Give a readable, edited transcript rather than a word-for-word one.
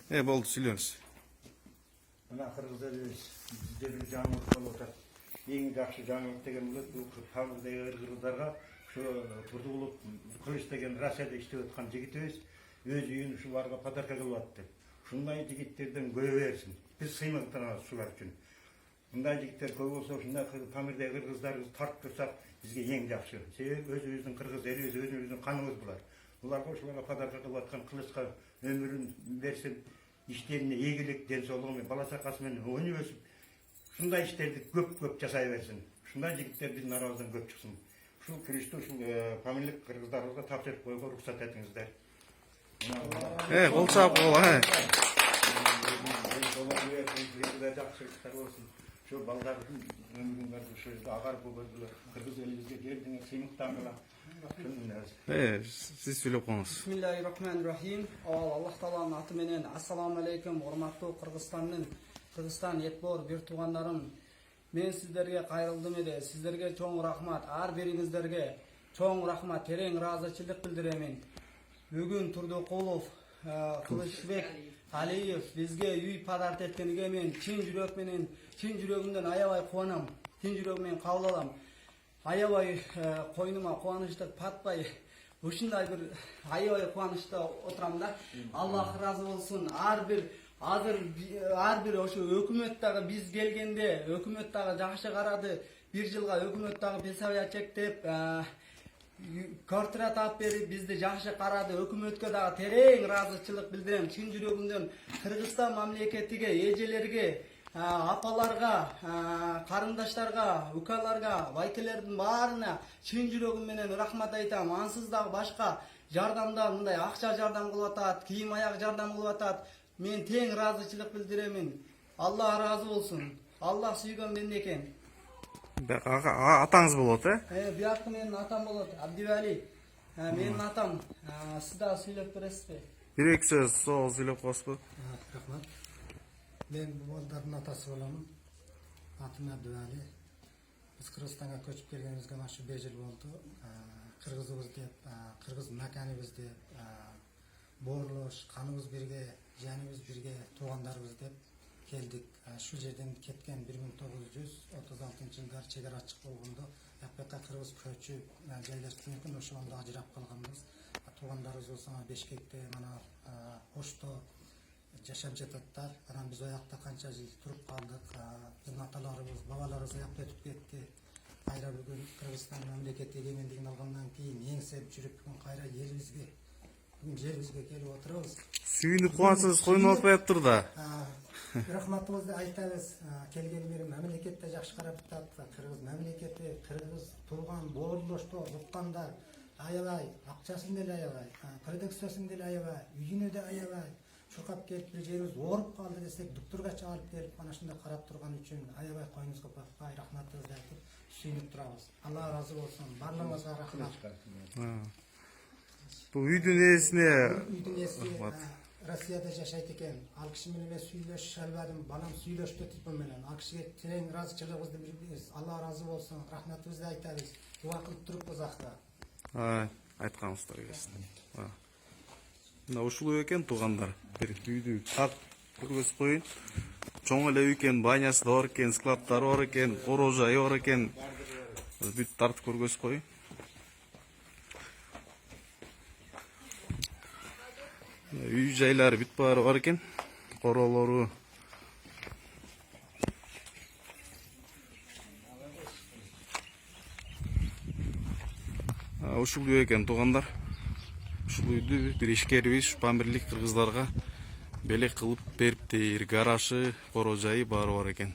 Болду, сүйлөңүз. Мына кыргыз элибиз бизде бир жаңылык болуп атат. Эң жакшы жаңылык деген бул Тамыздагы кыргыздарга ушу Турдулук Кылыч деген Россияда иштеп аткан жигитибиз өз үйүн ушуларга подарка кылып атты. Ушундай жигиттерден көбө берсин. Биз сыймыктанабыз ушулар үчүн. Мындай жигиттер көп болсо, ушундай Тамырдагы кыргыздарыбыз тартып турсак, бизге эң жакшы. Себеби өзүбүздүн кыргыз элибиз, өзүбүздүн каныбыз булар. Буларга ушуларга подарка кылып аткан Кылычка өмүрүн берсин, иштерине ийгилик, ден соолугу менен, бала чакасы менен өнүп өсүп, ушундай иштерди көп жасай берсин. Ушундай жигиттер биздин арабыздан көп чыксын. Ушул күрүштү ушул фамилиялык кыргыздарыбызга тапшырып коюуга уруксат этиңиздер. Кол чаап койгула. Şu baldarın ömrünler şu agar bu Kırgız elimizde geldiğinde sıyıktanla. Siz söylep koyunuz. Bismillahirrahmanirrahim. Allah Taala'nın atı menen assalamu aleykum hormatlı Kırgızstan yetbor bir tuğanlarım. Men sizlerge kayrıldım ede. Sizlerge çoğun rahmat. Ar birinizlerge çoğun rahmat. Tereң razıçılık bildiremin. Bugün Turdukulov, Kılıçbek, Aliyev bizge uy padarт etkeniге men çin жүрөгүмдөн аябай кубанам. Çin жүрөгүмөн кабыл алам. Аябай койнума кубанычтык патпай ушундай bir аябай кубанычта отурам да. Allah разы болсун. Ар бир ошо өкмөт дагы биз келгенде өкмөт дагы жакшы карады. Bir жылга өкмөт дагы пенсия чектеп квартира таап берип бизди жакшы карады. Өкмөткө дагы терең ыраазычылык билдирем. Чын жүрөгүмдөн Кыргызстан мамлекетиге, эжелерге, апаларга, карындаштарга, укаларга, байкелердин баарына чын жүрөгүм менен рахмат айтам. Ансыз дагы башка жардамдар, мындай акча жардам кылып атат, кийим аяк жардам кылып атат. Мен тең ыраазычылык билдиремин. Алла разы болсун. Алла сүйгөн бенде экен. Атаңыз болот, Биякы менин атам болот, Абдивали. Менин атам. Сиз дагы сүйлөп бересизби? Бир-эки сөз сол сүйлөп коесузбу? Рахмат. Мен bu балдардын атасы боламын. Атым Абдивали. Биз Кыргызстанга көчүп келгенибизге машы 5 жыл болду. Кыргызыбыз деп, кыргыз маканыбыз деп, боорлош, каныбыз бирге, жаныбыз бирге, туугандарыбыз деп келдик. Şu жерден кеткен 1936-жылдар чек ара ачык болгондо Апека кыргыз көчүп жайлашкан экен, ошондо ажырап калганбыз. Туугандарыбыз болсо Бишкекте, мана Ошто жашап жататтар. Анан биз оякта канча жыл туруп калдык. Биздин аталарыбыз, бабаларыбыз оякта өтүп кетти. Кайра бүгүн Кыргызстан мамлекети эгемендигин алгандан кийин эңсеп жүрүп бүгүн кайра элибизге, бүгүн жерибизге келип отурабыз. Сүйүнүп кубансыз койнуп атпаптыр да. Рахматыбызды айтабыз. Келген бери мамлекетте жакшы карап атат. Кыргыз мамлекети, кыргыз тууган боорлошто уккандар аябай, акчасын деле аябай, продукциясын деле аябай, үйүнө да аябай. Чуркап келип бир жерибиз ооруп калды десек, доктурга чалып келип, mana шундай карап турган үчүн аябай койнубузга бакпай рахматыбызды айтып сүйүнүп турабыз. Алла разы болсун. Барлыгыңызга рахмат. Бул үйдүн ээсине рахмат. Россияда жашайт экен. Ал киши менен мен сүйлөшүшө албадым. Балам сүйлөштү телефон менен. Ал кишиге терең ыраазычылыгыбызды билдиребиз. Алла разы болсун. Рахматыбызды айтабыз. Дуа кылып туруппуз акта. Айтканыңыздар келсин. Мына ушул үй экен туугандар. Бир үйдү так көргөзүп коюйн. Чоң эле үй экен, банясы да бар экен, складдары бар экен, орожайы бар экен. Бүт тартып көргөзүп коюйн. Үй жайлары бүт баары бар экен. Королору. Ушул үй экен туугандар. Ушул үйдү бир ишкерибиз Шупан бирлик кыргыздарга белек кылып берипти. Гаражы, корожайы баары бар экен.